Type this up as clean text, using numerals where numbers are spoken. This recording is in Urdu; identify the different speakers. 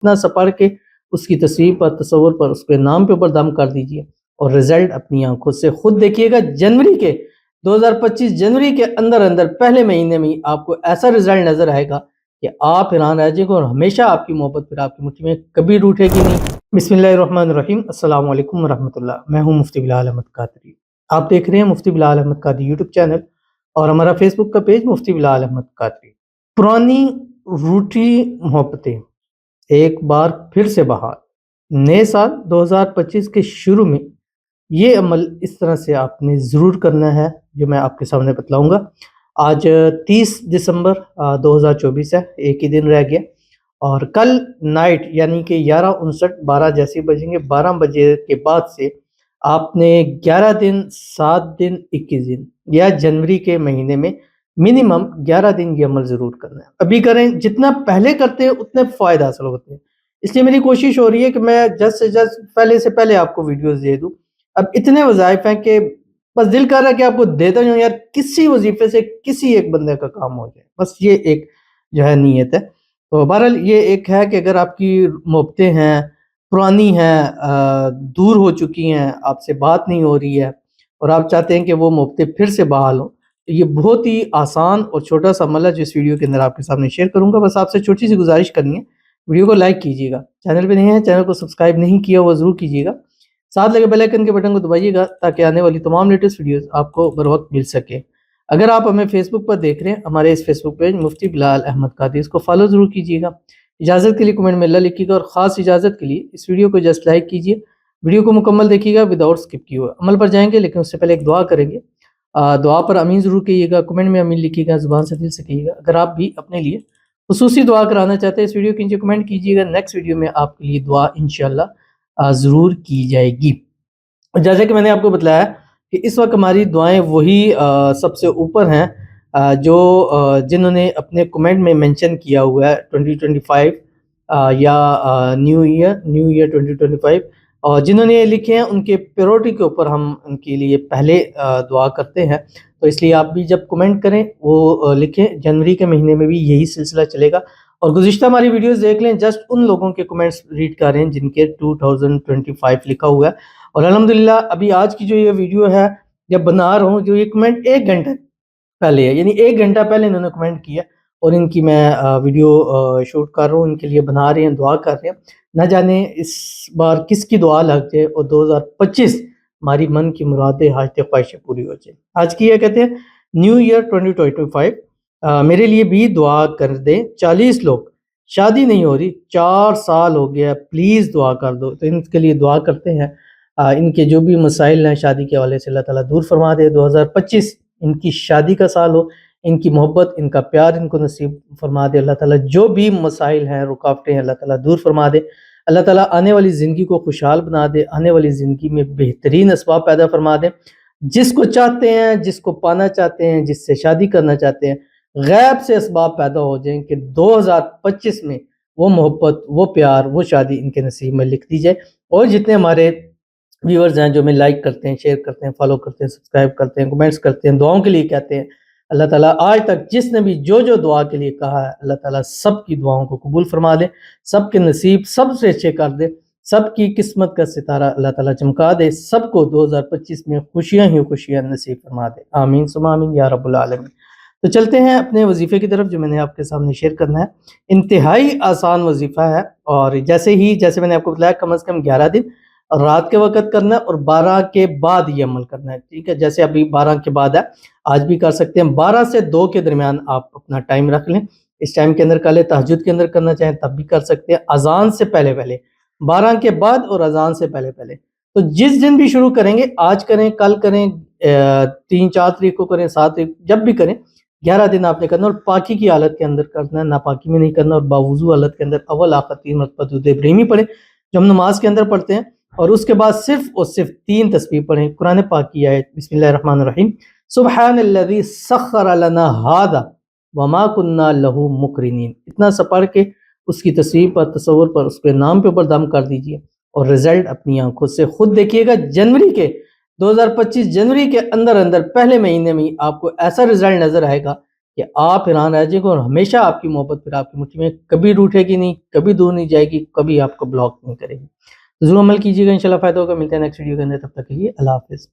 Speaker 1: اتنا سا پڑھ کے اس کی تصویر پر، تصور پر، اس کے نام کے اوپر دم کر دیجئے اور رزلٹ اپنی آنکھوں سے خود دیکھیے گا۔ جنوری کے 2025 جنوری کے اندر پہلے مہینے میں آپ کو ایسا رزلٹ نظر آئے گا کہ آپ حیران رہ جائیں گے، اور ہمیشہ آپ کی محبت پھر آپ کی مٹھی میں کبھی روٹھے گی نہیں۔ بسم اللہ الرحمن الرحیم۔ السلام علیکم ورحمۃ اللہ۔ میں ہوں مفتی بلال احمد قادری۔ آپ دیکھ رہے ہیں مفتی بلال احمد قادری یوٹیوب چینل اور ہمارا فیس بک کا پیج مفتی بلال احمد قادری۔ پرانی روٹھی محبتیں ایک بار پھر سے بحال۔ نئے سال 2025 کے شروع میں یہ عمل اس طرح سے آپ نے ضرور کرنا ہے جو میں آپ کے سامنے بتلاؤں گا۔ آج 30 دسمبر 2024 ہے، ایک ہی دن رہ گیا، اور کل نائٹ یعنی کہ 11:59 12 جیسے بجیں گے، 12 بجے کے بعد سے آپ نے 11 دن، 7 دن، 21 دن یا جنوری کے مہینے میں منیمم 11 دن یہ عمل ضرور کرنا ہے۔ ابھی کریں، جتنا پہلے کرتے ہیں اتنے فائدہ حاصل ہوتے ہیں، اس لیے میری کوشش ہو رہی ہے کہ میں جلد سے جلد سے پہلے آپ کو ویڈیوز دے دوں۔ اب اتنے وظائف ہیں کہ بس دل کر رہا ہے کہ آپ کو دیتا ہوں یار، کسی وظیفے سے کسی ایک بندے کا کام ہو جائے، بس یہ ایک جو ہے نیت ہے۔ تو بہرحال یہ ایک ہے کہ اگر آپ کی محبتیں ہیں، پرانی ہیں، دور ہو چکی ہیں، آپ سے بات نہیں ہو رہی ہے اور آپ چاہتے ہیں کہ وہ محبتیں پھر سے بحال ہوں، تو یہ بہت ہی آسان اور چھوٹا سا عمل ہے جو اس ویڈیو کے اندر آپ کے سامنے شیئر کروں گا۔ بس آپ سے چھوٹی سی گزارش کرنی ہے، ویڈیو کو لائک کیجیے گا، چینل پہ نہیں ہے چینل کو سبسکرائب نہیں کیا وہ ضرور کیجیے گا، ساتھ لگے بیل آئیکن کے بٹن کو دبائیے گا تاکہ آنے والی تمام لیٹسٹ ویڈیوز آپ کو بر وقت مل سکے۔ اگر آپ ہمیں فیس بک پر دیکھ رہے ہیں، ہمارے اس فیس بک پیج مفتی بلال احمد قادری، اس کو فالو ضرور کیجیے گا۔ اجازت کے لیے کمنٹ میں اللہ لکھیے گا، اور خاص اجازت کے لیے اس ویڈیو کو جسٹ لائک کیجیے، ویڈیو کو مکمل دیکھیے گا وداؤٹ سکپ کیے ہوئے۔ عمل پر جائیں گے لیکن اس سے پہلے ایک دعا کریں گے، دعا پر امین ضرور کہیے گا، کمنٹ میں امین لکھیے گا، زبان سے دل سے کہیے گا۔ اگر آپ بھی اپنے لیے خصوصی دعا کرانا چاہتے ہیں اس ویڈیو کے نیچے کمنٹ کیجیے گا، نیکسٹ ویڈیو میں آپ کے لیے دعا انشاءاللہ ضرور کی جائے گی۔ جیسے کہ میں نے آپ کو بتلایا کہ اس وقت ہماری دعائیں وہی سب سے اوپر ہیں جو جنہوں نے اپنے کمنٹ میں منشن کیا ہوا ہے 2025 یا نیو ایئر 2025، اور جنہوں نے یہ لکھے ہیں ان کے پیورٹی کے اوپر ہم ان کے لیے پہلے دعا کرتے ہیں۔ تو اس لیے آپ بھی جب کمنٹ کریں وہ لکھیں، جنوری کے مہینے میں بھی یہی سلسلہ چلے گا، اور گزشتہ ہماری ویڈیوز دیکھ لیں، جسٹ ان لوگوں کے کمنٹس ریڈ کر رہے ہیں جن کے 2025 لکھا ہوا ہے۔ اور الحمدللہ ابھی آج کی جو یہ ویڈیو ہے جب بنا رہا ہوں، جو یہ کمنٹ 1 گھنٹہ پہلے ہے، یعنی 1 گھنٹہ پہلے انہوں نے کمنٹ کیا، اور ان کی میں ویڈیو شوٹ کر رہا ہوں، ان کے لیے بنا رہے ہیں، دعا کر رہے ہیں۔ نہ جانے اس بار کس کی دعا لگ جائے اور 2025 ہماری من کی مرادیں حاجتیں خواہشیں پوری ہو جائیں۔ آج کی یہ کہتے ہیں نیو ایئر 2025 میرے لیے بھی دعا کر دیں، 40 لوگ شادی نہیں ہو رہی، 4 سال ہو گیا، پلیز دعا کر دو۔ تو ان کے لیے دعا کرتے ہیں، ان کے جو بھی مسائل ہیں شادی کے حوالے سے اللہ تعالیٰ دور فرما دے، 2025 ان کی شادی کا سال ہو، ان کی محبت، ان کا پیار ان کو نصیب فرما دے اللہ تعالیٰ، جو بھی مسائل ہیں، رکاوٹیں ہیں، اللہ تعالیٰ دور فرما دے، اللہ تعالیٰ آنے والی زندگی کو خوشحال بنا دے، آنے والی زندگی میں بہترین اسباب پیدا فرما دے، جس کو چاہتے ہیں، جس کو پانا چاہتے ہیں، جس سے شادی کرنا چاہتے ہیں، غیب سے اسباب پیدا ہو جائیں کہ 2025 میں وہ محبت، وہ پیار، وہ شادی ان کے نصیب میں لکھ دی جائے۔ اور جتنے ہمارے ویورز ہیں جو ہمیں لائک کرتے ہیں، شیئر کرتے ہیں، فالو کرتے ہیں، سبسکرائب کرتے ہیں، کمنٹس کرتے ہیں، دعاؤں کے لیے کہتے ہیں، اللہ تعالیٰ آج تک جس نے بھی جو دعا کے لیے کہا ہے، اللہ تعالیٰ سب کی دعاؤں کو قبول فرما دے، سب کے نصیب سب سے اچھے کر دے، سب کی قسمت کا ستارہ اللہ تعالیٰ چمکا دے، سب کو 2025 میں خوشیاں ہی خوشیاں نصیب فرما دے، آمین ثم آمین یا رب العالمین۔ تو چلتے ہیں اپنے وظیفے کی طرف جو میں نے آپ کے سامنے شیئر کرنا ہے۔ انتہائی آسان وظیفہ ہے، اور جیسے میں نے آپ کو بتایا کم از کم 11 دن اور رات کے وقت کرنا ہے، اور 12 کے بعد یہ عمل کرنا ہے، ٹھیک ہے؟ جیسے ابھی 12 کے بعد ہے، آج بھی کر سکتے ہیں، 12 سے 2 کے درمیان آپ اپنا ٹائم رکھ لیں، اس ٹائم کے اندر کر لیں، تہجد کے اندر کرنا چاہیں تب بھی کر سکتے ہیں، اذان سے پہلے 12 کے بعد اور اذان سے پہلے۔ تو جس دن بھی شروع کریں گے، آج کریں، کل کریں، 3-4 تاریخ کو کریں، 7 تاریخ، جب بھی کریں، 11 دن آپ نے کرنا، اور پاکی کی حالت کے اندر کرنا ہے، ناپاکی میں نہیں کرنا، اور باوضو حالت کے اندر اول آخر 3 مرتبہ درود ابراہیمی پڑھیں جو ہم نماز کے اندر پڑھتے ہیں، اور اس کے بعد صرف اور صرف 3 تسبیح پڑھیں۔ قرآن پاک کی آیت بسم اللہ الرحمن الرحیم، سبحان الذی سخر لنا ھذا وما کنا لہ مقرنین، اتنا سا پڑھ کے اس کی تصویر پر، تصور پر، اس کے نام کے اوپر دم کر دیجئے اور رزلٹ اپنی آنکھوں سے خود دیکھیے گا۔ جنوری کے 2025 جنوری کے اندر پہلے مہینے میں آپ کو ایسا رزلٹ نظر آئے گا کہ آپ حیران رہ جائیں گے، اور ہمیشہ آپ کی محبت پھر آپ کی مٹھی میں کبھی روٹے گی نہیں، کبھی دور نہیں جائے گی، کبھی آپ کو بلاک نہیں کرے گی۔ ضرور عمل کیجیے گا، انشاءاللہ فائدہ ہوگا۔ ملتے ہیں نیکسٹ ویڈیو کے اندر، تب تک کے لیے اللہ حافظ۔